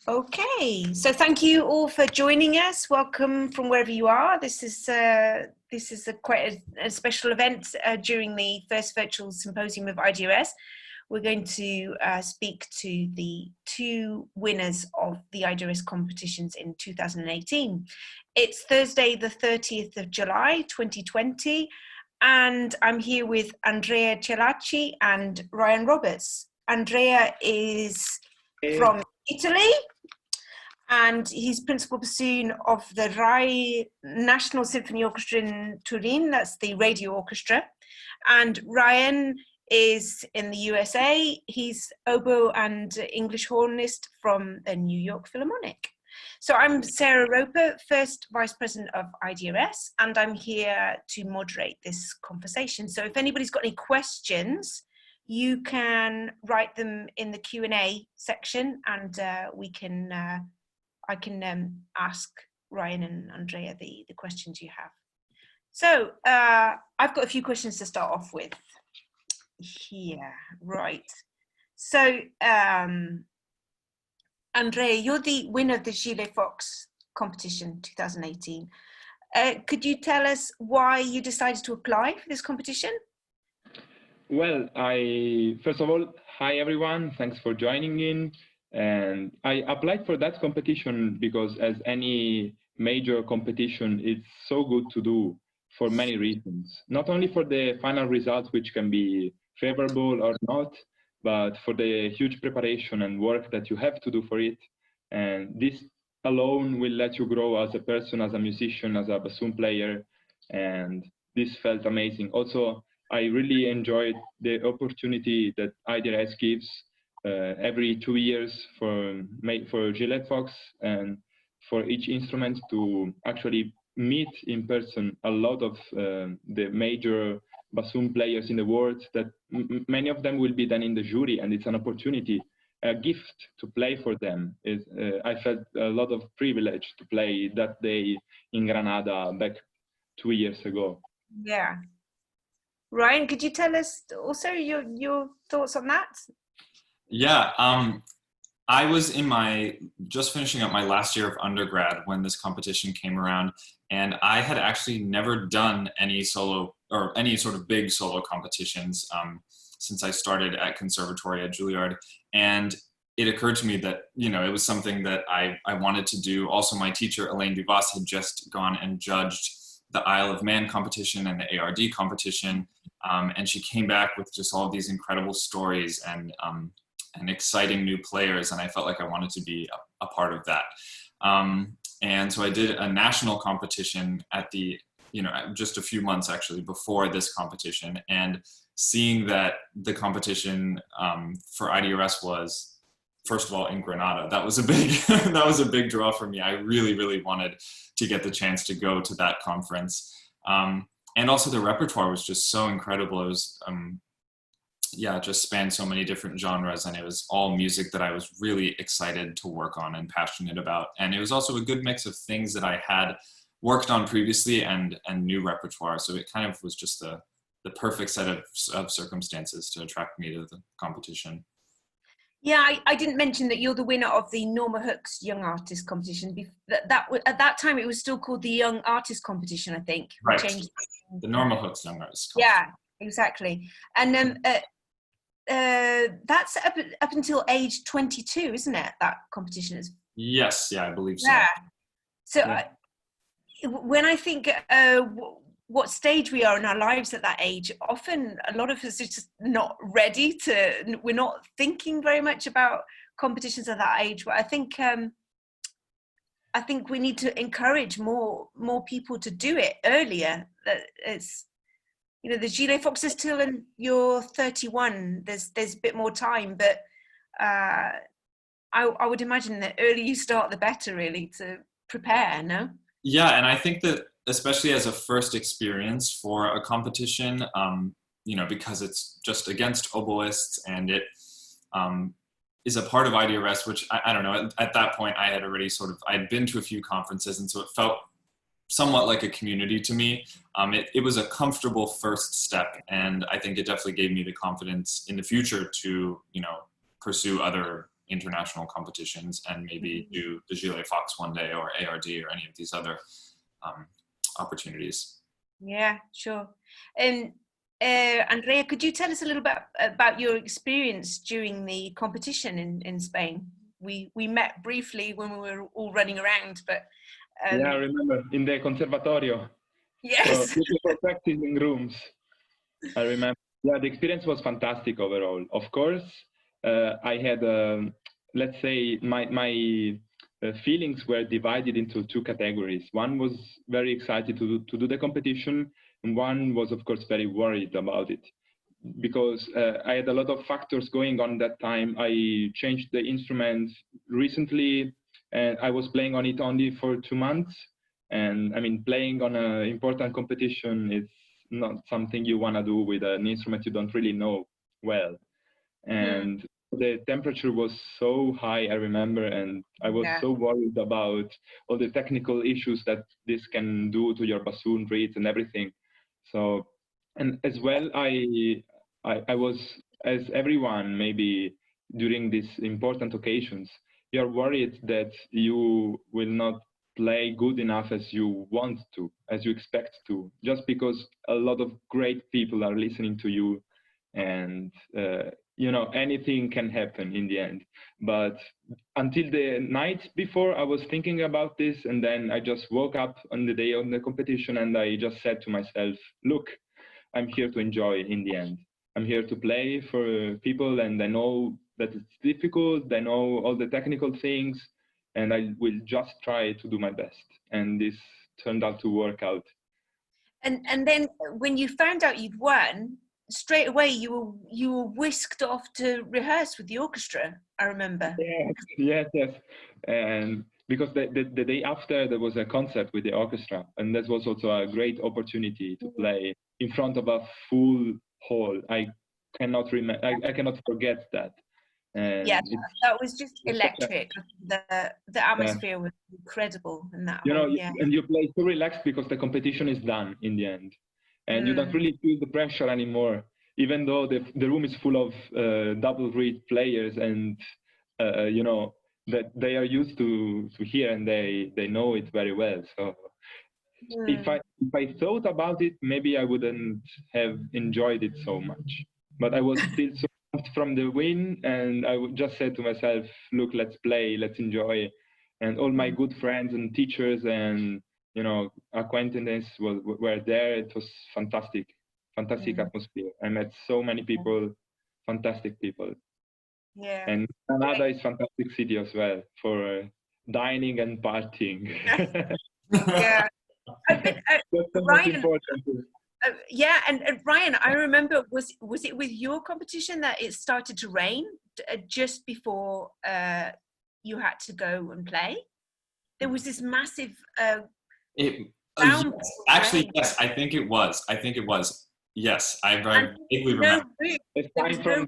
Okay, so thank you all for joining us. Welcome from wherever you are. This is quite a special event during the first virtual symposium of IDRS. We're going to speak to the two winners of the IDRS competitions in 2018. It's Thursday, the 30th of July, 2020, and I'm here with Andrea Cellacchi and Ryan Roberts. Andrea is from Italy, and he's principal bassoon of the Rai National Symphony Orchestra in Turin. That's the radio orchestra. And Ryan is in the USA. He's oboe and English hornist from the New York Philharmonic. So I'm Sarah Roper, first Vice President of IDRS, and I'm here to moderate this conversation. So if anybody's got any questions, you can write them in the Q&A section, and I can ask Ryan and Andrea the questions you have. So I've got a few questions to start off with here, right. So Andrea, you're the winner of the Gilles Fox competition 2018. Could you tell us why you decided to apply for this competition? Well, first of all, hi everyone, thanks for joining in. And I applied for that competition because, as any major competition, it's so good to do for many reasons. Not only for the final results, which can be favorable or not, but for the huge preparation and work that you have to do for it. And this alone will let you grow as a person, as a musician, as a bassoon player. And this felt amazing. Also, I really enjoyed the opportunity that IDRS gives every 2 years for Gilles Fox and for each instrument to actually meet in person a lot of the major bassoon players in the world, that many of them will be then in the jury, and it's an opportunity, a gift to play for them. I felt a lot of privilege to play that day in Granada back 2 years ago. Yeah. Ryan, could you tell us also your thoughts on that? Yeah, I was just finishing up my last year of undergrad when this competition came around, and I had actually never done any solo or any sort of big solo competitions since I started at Conservatory at Juilliard. And it occurred to me that, it was something that I wanted to do. Also, my teacher, Elaine Duvas, had just gone and judged the Isle of Man competition and the ARD competition. And she came back with just all of these incredible stories and exciting new players, and I felt like I wanted to be a part of that. And so I did a national competition at just a few months actually before this competition, and seeing that the competition for IDRS was, first of all, in Granada, that was a big draw for me. I really, really wanted to get the chance to go to that conference. And also the repertoire was just so incredible. It was, it just spanned so many different genres, and it was all music that I was really excited to work on and passionate about. And it was also a good mix of things that I had worked on previously and new repertoire. So it kind of was just the perfect set of circumstances to attract me to the competition. Yeah, I didn't mention that you're the winner of the Norma Hooks Young Artist Competition. At that time, it was still called the Young Artist Competition, I think. Right. The Norma Hooks Young Artist Competition. Yeah, exactly. And that's up until age 22, isn't it? That competition is. Yes, yeah, I believe so. Yeah. So when I think what stage we are in our lives at that age, often a lot of us are just not ready we're not thinking very much about competitions at that age. But I think we need to encourage more people to do it earlier. That it's, the Gilles Fox is still in, you're 31, there's a bit more time, but I would imagine the earlier you start, the better, really, to prepare, no? Yeah, and I think that especially as a first experience for a competition, because it's just against oboists, and it is a part of IDRS, which I don't know, at that point I had already I'd been to a few conferences, and so it felt somewhat like a community to me. It was a comfortable first step, and I think it definitely gave me the confidence in the future to, pursue other international competitions and maybe do the Gilet Fox one day or ARD or any of these other opportunities. Yeah, sure. And Andrea, could you tell us a little bit about your experience during the competition in Spain? We met briefly when we were all running around, but yeah, I remember in the conservatorio. Yes. So people were practicing rooms. I remember. Yeah, the experience was fantastic overall. Of course, I had, let's say, my feelings were divided into two categories. One was very excited to do the competition, and one was, of course, very worried about it. Because I had a lot of factors going on that time. I changed the instrument recently, and I was playing on it only for 2 months. And I mean, playing on an important competition is not something you want to do with an instrument you don't really know well. And the temperature was so high, I remember, and I was so worried about all the technical issues that this can do to your bassoon reeds and everything. So, and as well, I was, as everyone, maybe during these important occasions, you're worried that you will not play good enough as you want to, as you expect to, just because a lot of great people are listening to you, and you know, anything can happen in the end. But until the night before, I was thinking about this, and then I just woke up on the day of the competition, and I just said to myself, look, I'm here to enjoy in the end. I'm here to play for people, and I know that it's difficult, I know all the technical things, and I will just try to do my best. And this turned out to work out. And then when you found out you'd won, straight away you were whisked off to rehearse with the orchestra, I remember. Yes. And because the day after there was a concert with the orchestra, and that was also a great opportunity to play in front of a full hall. I cannot forget that. And yeah, that was just electric. The atmosphere was incredible in that hall. And you play so relaxed because the competition is done in the end, and you don't really feel the pressure anymore, even though the room is full of double reed players, and you know that they are used to hear, and they know it very well. So if I thought about it, maybe I wouldn't have enjoyed it so much. But I was still so pumped from the win, and I just said to myself, look, let's play, let's enjoy. And all my good friends and teachers and, you know, acquaintances were there. It was fantastic atmosphere. I met so many people, fantastic people. Yeah. And Granada is fantastic city as well for dining and partying. Yeah. That's the Ryan, most important thing. And Ryan, I remember, was it with your competition that it started to rain just before you had to go and play? There was this massive actually, yes, I think it was. Yes, I vaguely remember. It's time from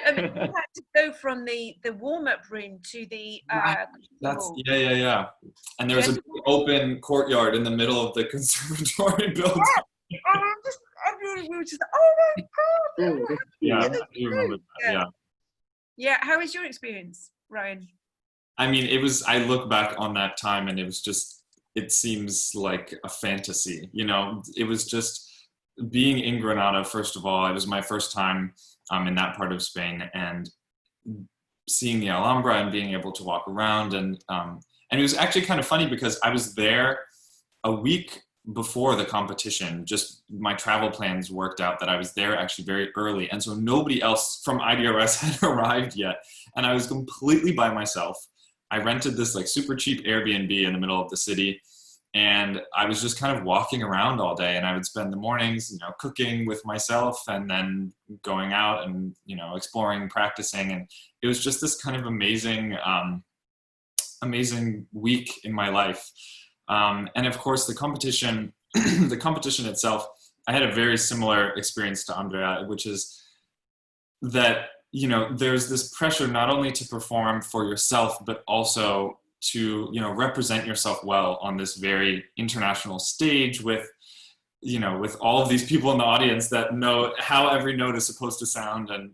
you had to go from the warm-up room to the yeah. And there was a big open courtyard in the middle of the conservatory building. We were just, oh my God! Yeah, I do remember that. Yeah. How was your experience, Ryan? I mean, I look back on that time, and it was just, it seems like a fantasy. You know, it was just being in Granada. First of all, it was my first time in that part of Spain, and seeing the Alhambra and being able to walk around, and it was actually kind of funny because I was there a week before the competition. Just my travel plans worked out that I was there actually very early, and so nobody else from IDRS had arrived yet, and I was completely by myself. I rented this like super cheap Airbnb in the middle of the city, and I was just kind of walking around all day, and I would spend the mornings, you know, cooking with myself, and then going out and, you know, exploring, practicing. And it was just this kind of amazing week in my life. And of course the competition, the competition itself, I had a very similar experience to Andrea, which is that, you know, there's this pressure not only to perform for yourself, but also to, you know, represent yourself well on this very international stage with, you know, with all of these people in the audience that know how every note is supposed to sound. And,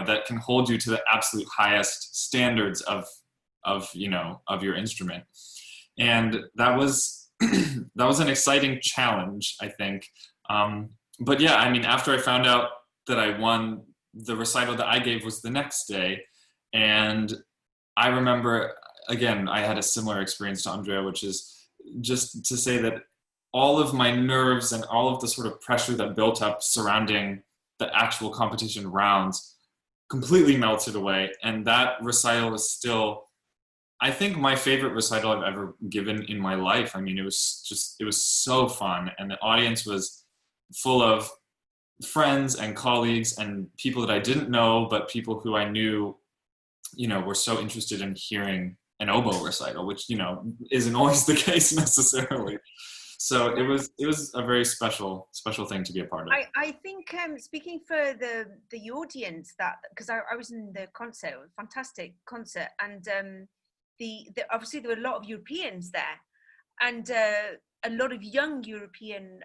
that can hold you to the absolute highest standards of your instrument. And that was that was an exciting challenge, I think. But yeah, I mean, after I found out that I won, the recital that I gave was the next day. And I remember, again, I had a similar experience to Andrea, which is just to say that all of my nerves and all of the sort of pressure that built up surrounding the actual competition rounds completely melted away. And that recital was still, I think, my favorite recital I've ever given in my life. I mean, it was so fun. And the audience was full of friends and colleagues and people that I didn't know, but people who I knew, were so interested in hearing an oboe recital, which, isn't always the case necessarily. So it was a very special thing to be a part of. I think speaking for the audience, that because I was in the concert, fantastic concert, and the obviously there were a lot of Europeans there, and a lot of young European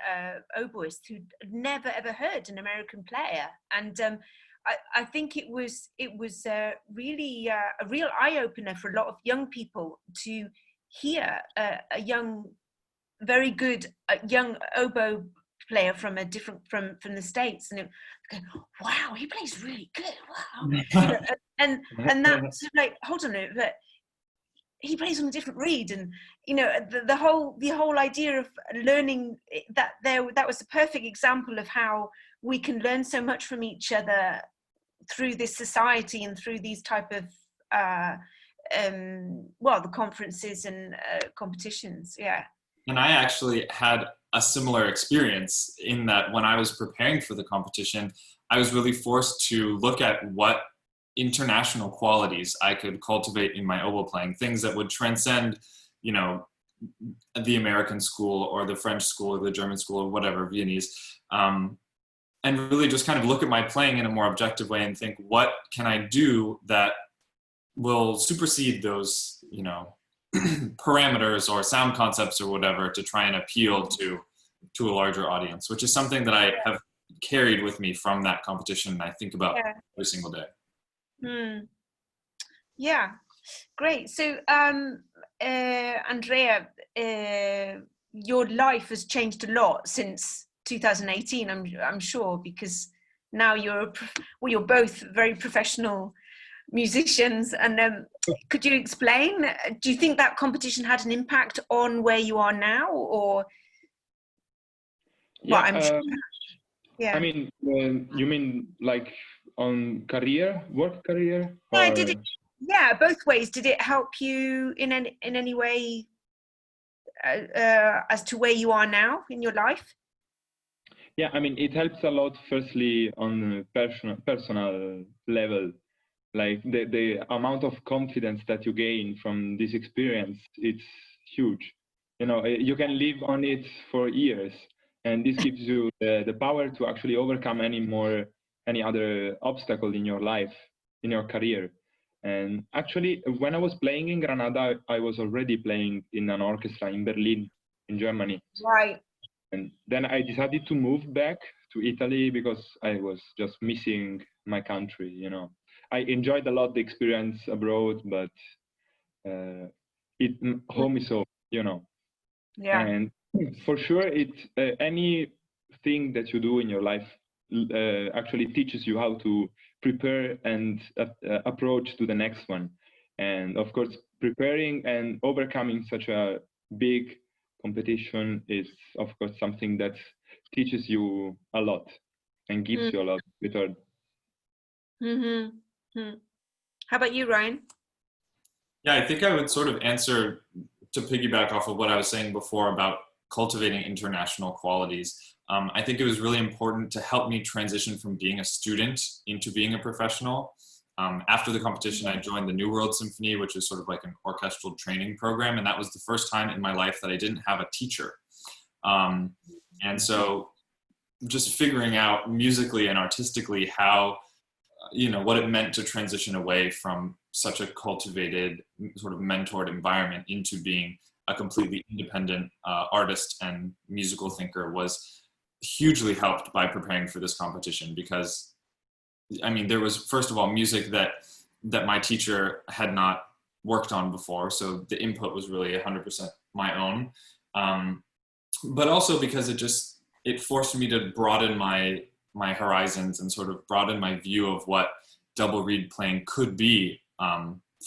oboists who'd never ever heard an American player, and I think it was really a real eye opener for a lot of young people to hear a young, very good young oboe player from the States, and wow, he plays really good, wow. and that's like, hold on a minute, but he plays on a different reed, and the whole idea of learning that was a perfect example of how we can learn so much from each other through this society and through these type of the conferences and competitions. Yeah. And I actually had a similar experience in that when I was preparing for the competition, I was really forced to look at what international qualities I could cultivate in my oboe playing, things that would transcend, the American school or the French school or the German school or whatever, Viennese, and really just kind of look at my playing in a more objective way and think, what can I do that will supersede those, parameters or sound concepts or whatever to try and appeal to a larger audience, which is something that I have carried with me from that competition and I think about every single day. Yeah, great. So Andrea, your life has changed a lot since 2018, I'm sure, because now you're both very professional musicians, and could you explain, do you think that competition had an impact on where you are now, or yeah, I'm sure. Yeah, I mean, you mean like on work career? Yeah, did it, both ways. Did it help you in any way as to where you are now in your life? Yeah, I mean, it helps a lot, firstly, on a personal level. Like the amount of confidence that you gain from this experience, it's huge. You can live on it for years, and this gives you the power to actually overcome any other obstacle in your life, in your career. And actually, when I was playing in Granada, I was already playing in an orchestra in Berlin, in Germany. Right. And then I decided to move back to Italy because I was just missing my country, I enjoyed a lot the experience abroad, but home is home, Yeah. And for sure, anything that you do in your life actually teaches you how to prepare and approach to the next one. And of course, preparing and overcoming such a big competition is, of course, something that teaches you a lot and gives you a lot return. How about you, Ryan? Yeah, I think I would sort of answer to piggyback off of what I was saying before about cultivating international qualities. I think it was really important to help me transition from being a student into being a professional. After the competition, I joined the New World Symphony, which is sort of like an orchestral training program. And that was the first time in my life that I didn't have a teacher. And so just figuring out musically and artistically how, what it meant to transition away from such a cultivated, sort of mentored environment into being a completely independent artist and musical thinker was hugely helped by preparing for this competition, because I mean, there was, first of all, music that my teacher had not worked on before, so the input was really 100% my own. But also because it forced me to broaden my horizons and sort of broaden my view of what double reed playing could be,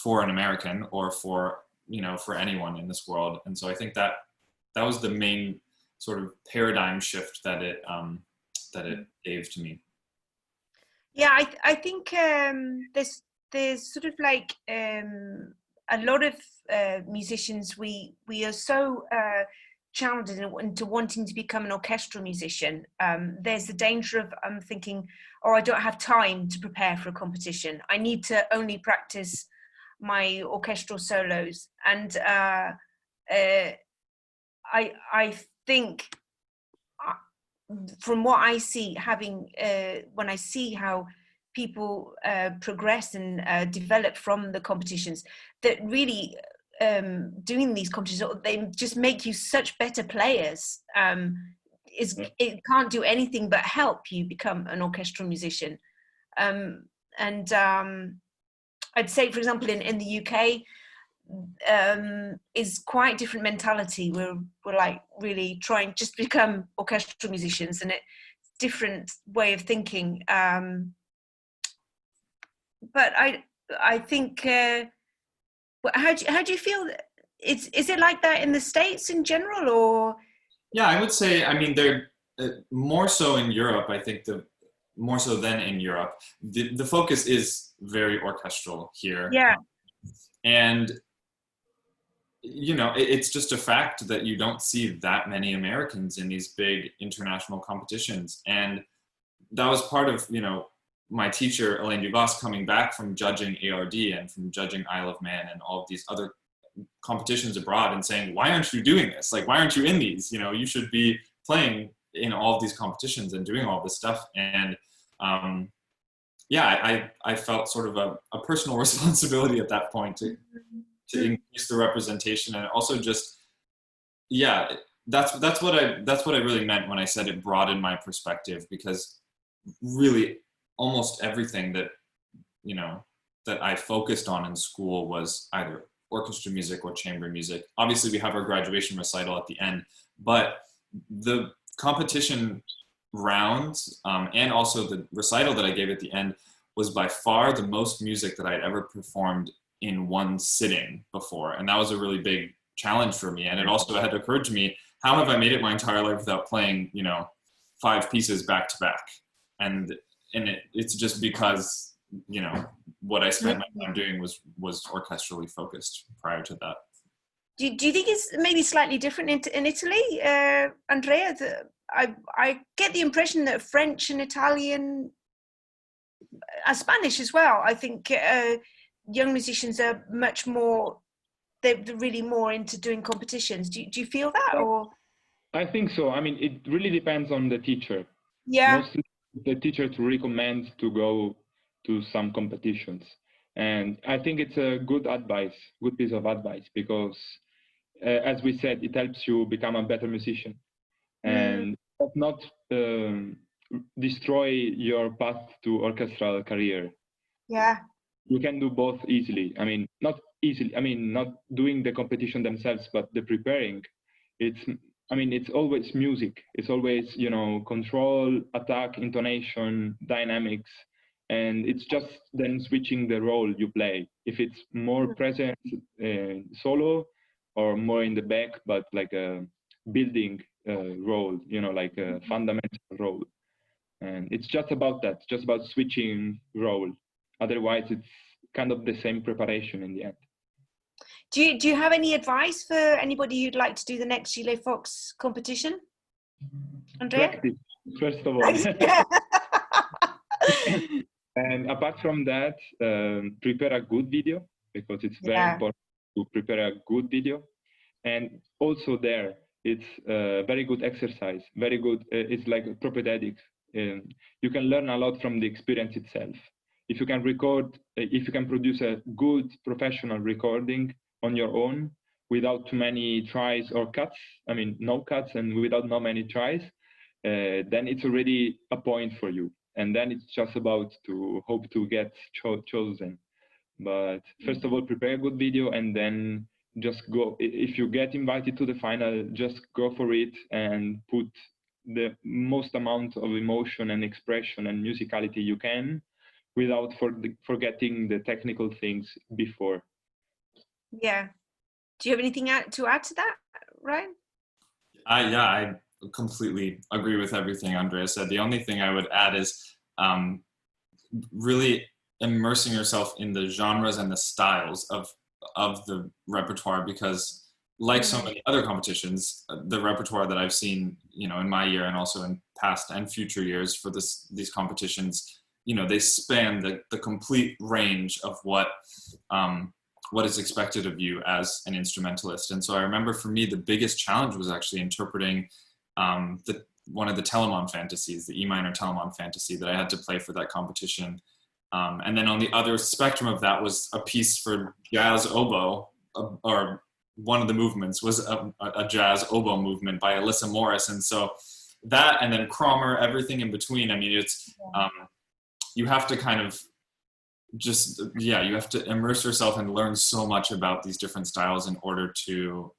for an American, or for, for anyone in this world. And so I think that was the main sort of paradigm shift that it gave to me. Yeah, I think there's sort of like a lot of musicians, we are so channeled into wanting to become an orchestral musician. There's the danger of thinking, oh, I don't have time to prepare for a competition. I need to only practice my orchestral solos. And I think, from what I see, when I see how people progress and develop from the competitions, that really doing these competitions, they just make you such better players. It can't do anything but help you become an orchestral musician. And I'd say, for example, in the UK, is quite different mentality. We're like really trying just to become orchestral musicians, and it's different way of thinking. But I think, how do you feel? Is it like that in the States in general, or? Yeah, I would say, I mean, they're more so in Europe. I think more so than in Europe, the focus is very orchestral here. Yeah. And it's just a fact that you don't see that many Americans in these big international competitions. And that was part of, my teacher, Elaine Duvas, coming back from judging ARD and from judging Isle of Man and all of these other competitions abroad, and saying, why aren't you doing this? Like, why aren't you in these? You should be playing in all of these competitions and doing all this stuff. And yeah, I felt sort of a personal responsibility at that point to increase the representation. And also just, yeah, that's what I really meant when I said it broadened my perspective, because really almost everything that that I focused on in school was either orchestra music or chamber music. Obviously we have our graduation recital at the end, but the competition rounds and also the recital that I gave at the end was by far the most music that I'd ever performed in one sitting before. And that was a really big challenge for me. And it also had occurred to me, how have I made it my entire life without playing, 5 pieces back to back? And it's just because, what I spent my time doing was orchestrally focused prior to that. Do you think it's maybe slightly different in Italy, Andrea? I get the impression that French and Italian, Spanish as well, I think young musicians are much more, they're really more into doing competitions. Do you feel that, or? I think so. I mean, it really depends on the teacher. Yeah. Mostly the teacher to recommend to go to some competitions. And I think it's a good piece of advice, because as we said, it helps you become a better musician and not destroy your path to orchestral career. Yeah. You can do both easily. I mean, not easily. I mean, not doing the competition themselves, but the preparing. It's always music. It's always, control, attack, intonation, dynamics. And it's just then switching the role you play. If it's more present solo, or more in the back, but like a building role, like a fundamental role. And it's just about that, just about switching role. Otherwise, it's kind of the same preparation in the end. Do you have any advice for anybody who'd like to do the next Gile Fox competition, Andrea? Practice, first of all. And apart from that, prepare a good video, because it's very important to prepare a good video. And also there, it's very good exercise, very good. It's like propedeutic. You can learn a lot from the experience itself. If you can produce a good professional recording on your own without too many tries or cuts, no cuts and without no many tries, then it's already a point for you. and then it's just about to hope to get chosen. But first of all, prepare a good video, and then just go. If you get invited to the final, just go for it and put the most amount of emotion and expression and musicality you can, without forgetting the technical things before. Yeah. Do you have anything to add to that, Ryan? Yeah, I completely agree with everything Andrea said. The only thing I would add is really immersing yourself in the genres and the styles of the repertoire, because like so many other competitions, the repertoire that I've seen, you know, in my year and also in past and future years for these competitions, you know, they span the complete range of what is expected of you as an instrumentalist. And so I remember for me, the biggest challenge was actually interpreting one of the Telemann fantasies, the E minor Telemann fantasy that I had to play for that competition. And then on the other spectrum of that was a piece for jazz oboe, or one of the movements was a jazz oboe movement by Alyssa Morris. And so that, and then Cromer, everything in between. I mean, it's, you have to kind of just, you have to immerse yourself and learn so much about these different styles in order to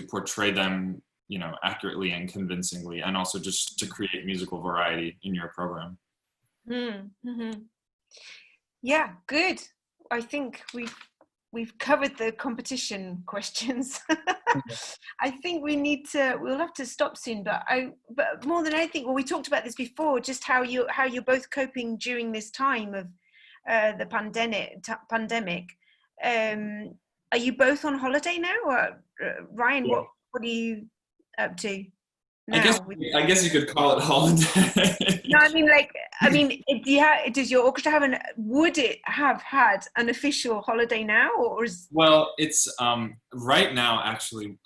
portray them, you know, accurately and convincingly, and also just to create musical variety in your program. Yeah, good. I think we've covered the competition questions. I think we'll have to stop soon, but more than anything, well, we talked about this before, just how you're both coping during this time of the pandemic. Are you both on holiday now, or Ryan? Yeah. What are you up to now? I guess you could call it holiday. No, does your orchestra would it have had an official holiday now, or is? Well, it's right now actually.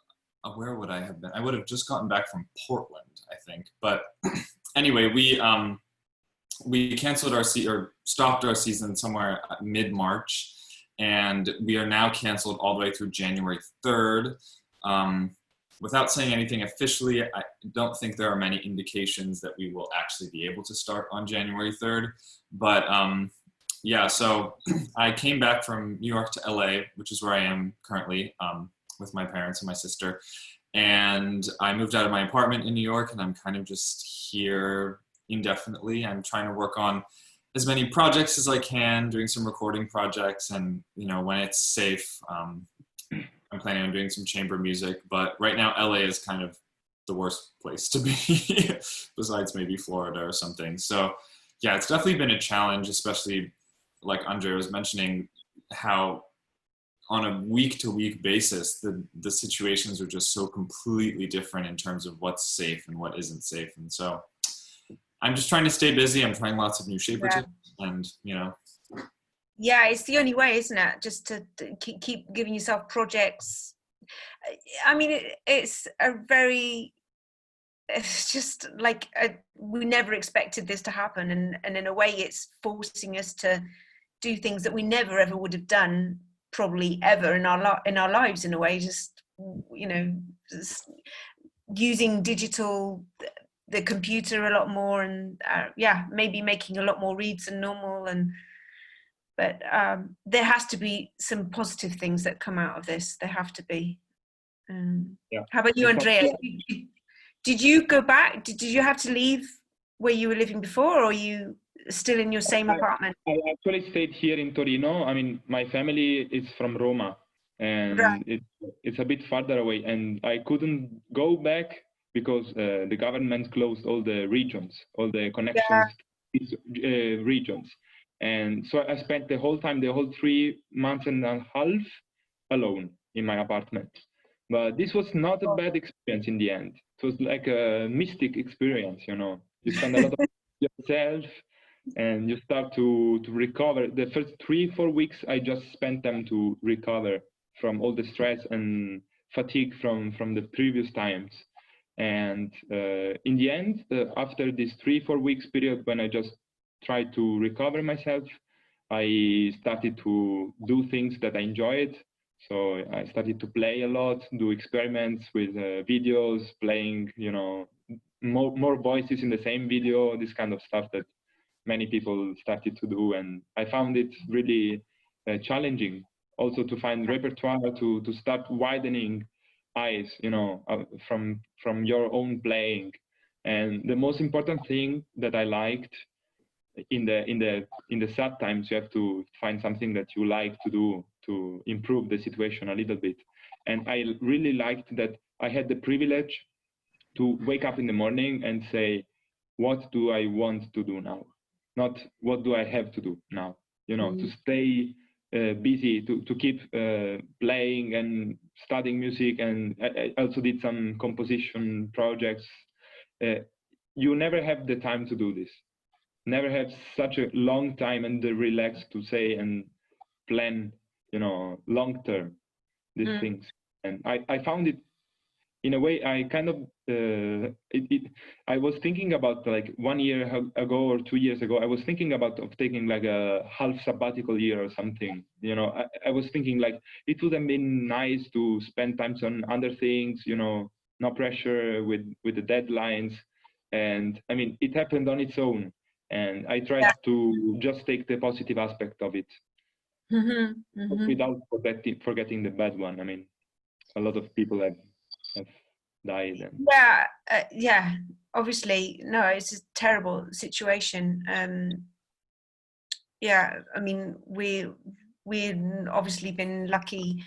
Where would I have been? I would have just gotten back from Portland, I think. But anyway, we canceled or stopped our season somewhere mid-March, and we are now canceled all the way through January 3rd. Without saying anything officially, I don't think there are many indications that we will actually be able to start on January 3rd. But yeah, so I came back from New York to LA, which is where I am currently with my parents and my sister. And I moved out of my apartment in New York, and I'm kind of just here indefinitely. I'm trying to work on as many projects as I can, doing some recording projects, and you know, when it's safe, I'm planning on doing some chamber music. But right now LA is kind of the worst place to be besides maybe Florida or something. So yeah, it's definitely been a challenge, especially like Andrea was mentioning, how on a week-to-week basis, the situations are just so completely different in terms of what's safe and what isn't safe. And so I'm just trying to stay busy. I'm trying lots of new shaper tips, and you know. Yeah, it's the only way, isn't it? Just to keep giving yourself projects. I mean, it's just like we never expected this to happen, and in a way, it's forcing us to do things that we never ever would have done, probably ever in our lives. In a way, just you know, just using the computer a lot more, and maybe making a lot more reads than normal, but there has to be some positive things that come out of this. There have to be. How about you, Andrea? Did you go back? Did you have to leave where you were living before, or are you still in your same apartment? I actually stayed here in Torino. I mean, my family is from Roma, and it's a bit farther away, and I couldn't go back because the government closed all the regions, all the connections regions. And so I spent the whole 3 months and a half alone in my apartment. But this was not a bad experience in the end. It was like a mystic experience, you know. You spend a lot of yourself, and you start to recover. The first 3-4 weeks, I just spent them to recover from all the stress and fatigue from the previous times. And in the end, after this 3-4 weeks period, when I just tried to recover myself, I started to do things that I enjoyed. So I started to play a lot, do experiments with videos, playing, you know, more voices in the same video, this kind of stuff that many people started to do, and I found it really challenging also to find repertoire, to start widening eyes, from your own playing. And the most important thing that I liked in the sad times, you have to find something that you like to do to improve the situation a little bit. And I really liked that I had the privilege to wake up in the morning and say, what do I want to do now? Not what do I have to do now? To stay busy, to keep playing and studying music. And I also did some composition projects. You never have the time to do this. Never have such a long time and the relax to say and plan, long term these things. And I found it, in a way, I kind of I was thinking about, like, 1 year ago or 2 years ago, I was thinking about of taking like a half sabbatical year or something. I was thinking, like, it would have been nice to spend time on other things, no pressure with the deadlines. And I mean, it happened on its own, and I tried to just take the positive aspect of it, without forgetting the bad one. I mean, a lot of people have died. And yeah, obviously, no, it's a terrible situation. Yeah, I mean, we've obviously been lucky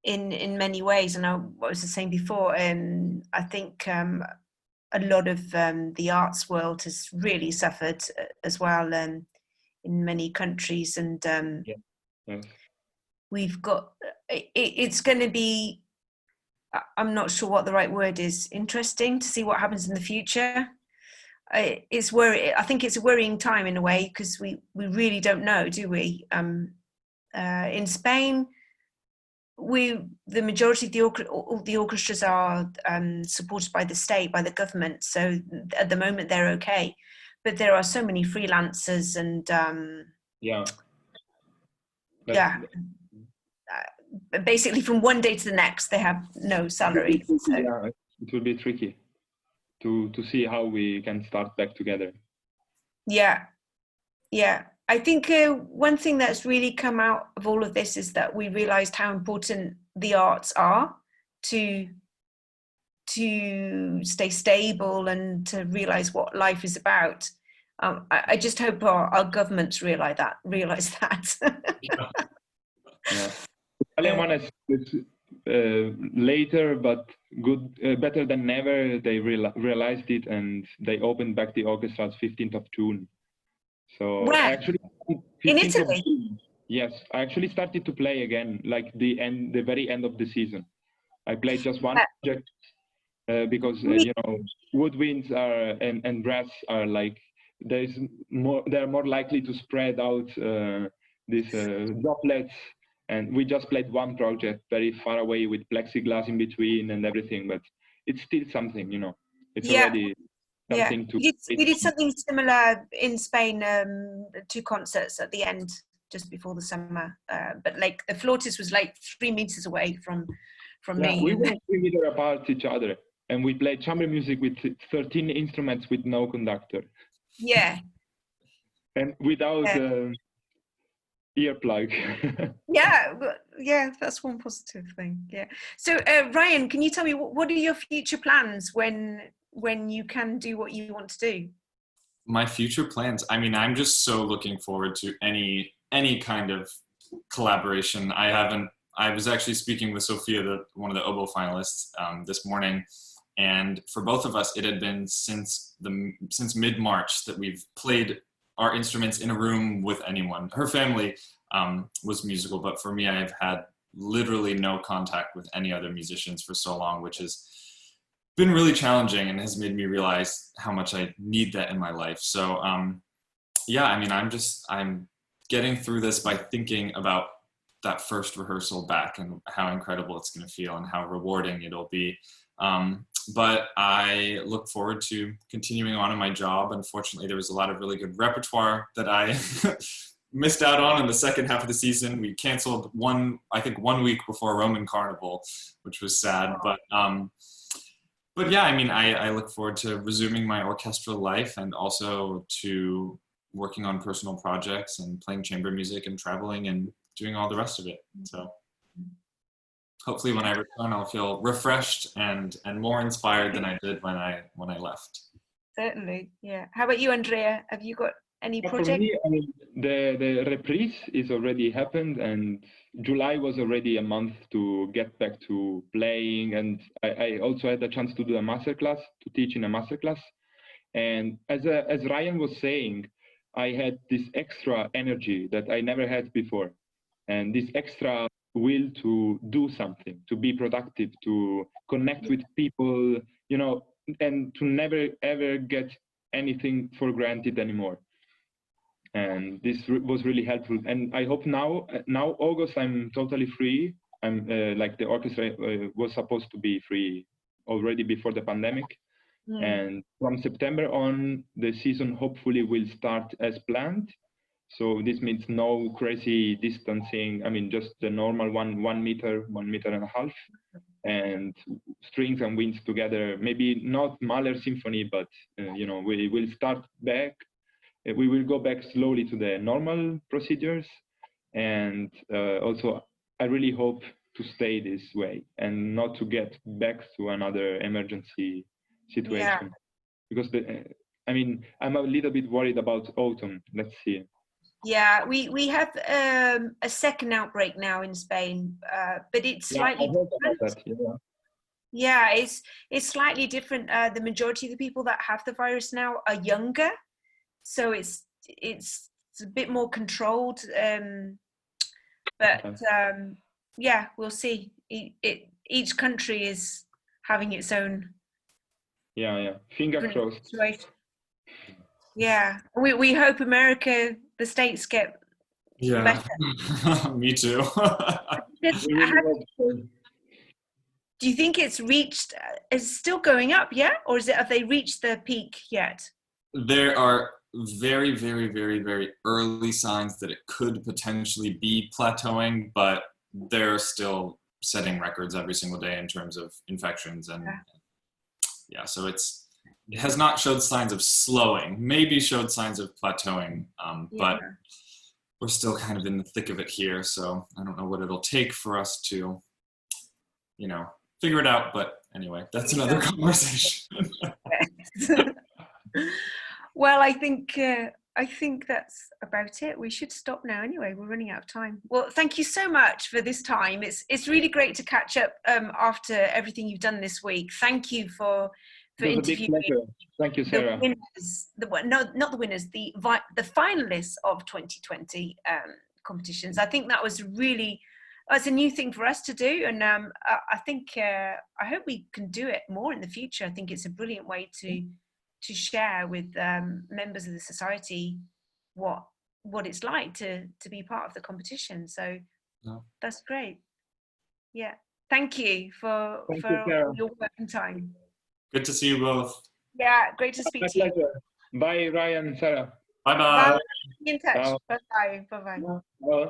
in many ways, and I was saying before, I think a lot of the arts world has really suffered as well, in many countries. And we've got, it's going to be, I'm not sure what the right word is, interesting to see what happens in the future. I think it's a worrying time in a way, because we really don't know, do we? In Spain, the majority of the orchestras are supported by the state, by the government. So at the moment they're okay, but there are so many freelancers and basically from one day to the next they have no salary. So. Yeah, it will be tricky to see how we can start back together. Yeah. I think one thing that's really come out of all of this is that we realized how important the arts are to stay stable and to realize what life is about. I just hope our governments realize that. Yeah. Italian one is later, but better than never. They realized it, and they opened back the orchestras 15th of June. So when? Actually, in Italy? Yes, I actually started to play again, like the very end of the season. I played just one project because woodwinds are and brass are like they're more likely to spread out these droplets. And we just played one project very far away with plexiglass in between and everything, but it's still something, It's already something to. We did something similar in Spain, 2 concerts at the end, just before the summer. But like the flautist was like 3 meters away from me. We were 3 meters apart each other, and we played chamber music with 13 instruments with no conductor. Yeah. And without. Earplug. yeah, that's one positive thing. Yeah. So Ryan, can you tell me what are your future plans when you can do what you want to do? My future plans, I mean, I'm just so looking forward to any kind of collaboration. I was actually speaking with Sophia, one of the oboe finalists, this morning, and for both of us it had been since mid-March that we've played our instruments in a room with anyone. Her family was musical, but for me, I've had literally no contact with any other musicians for so long, which has been really challenging and has made me realize how much I need that in my life. So yeah, I mean, I'm getting through this by thinking about that first rehearsal back and how incredible it's going to feel and how rewarding it'll be. But I look forward to continuing on in my job. Unfortunately, there was a lot of really good repertoire that I missed out on in the second half of the season. We canceled one week before Roman Carnival, which was sad. But yeah, I mean, I look forward to resuming my orchestral life and also to working on personal projects and playing chamber music and traveling and doing all the rest of it. So hopefully when I return, I'll feel refreshed and more inspired than I did when I left. Certainly, yeah. How about you, Andrea? Have you got any For projects? me, I mean, the reprise is already happened, and July was already a month to get back to playing. And I also had the chance to do a masterclass, to teach in a masterclass. And as Ryan was saying, I had this extra energy that I never had before, and this extra will to do something, to be productive, to connect with people, you know, and to never ever get anything for granted anymore. And this was really helpful. And I hope now August, I'm totally free. I'm like the orchestra was supposed to be free already before the pandemic. And from September on, the season hopefully will start as planned. So this means no crazy distancing. I mean, just the normal 1 meter, 1.5 meters, and strings and winds together. Maybe not Mahler symphony, but you know, we will start back. We will go back slowly to the normal procedures. And also, I really hope to stay this way and not to get back to another emergency situation. Because I mean, I'm a little bit worried about autumn. Let's see. Yeah, we have a second outbreak now in Spain, but it's slightly different. Yeah, it's slightly different. The majority of the people that have the virus now are younger, so it's a bit more controlled. But yeah, we'll see. Each country is having its own. Yeah. Finger crossed. Situation. Yeah, we hope America, the States get better. Me too. Do you think it's reached? Is still going up? Yeah, or have they reached the peak yet? There are very, very, very, very early signs that it could potentially be plateauing, but they're still setting records every single day in terms of infections and yeah. So it has not showed signs of slowing. Maybe showed signs of plateauing, but we're still kind of in the thick of it here. So I don't know what it'll take for us to, you know, figure it out. But anyway, that's another conversation. Well, I think that's about it. We should stop now anyway. We're running out of time. Well, thank you so much for this time. It's really great to catch up after everything you've done this week. Thank you for interviewing. Thank you, Sarah. The winners, not the winners, the finalists of 2020 competitions. I think that was it's a new thing for us to do, and I think I hope we can do it more in the future. I think it's a brilliant way to share with members of the society what it's like to be part of the competition. So that's great. Yeah, thank you for your work and time. Good to see you both. Yeah, great to speak to you. Bye, Ryan and Sarah. Bye-bye. Be in touch. Bye-bye. Bye-bye.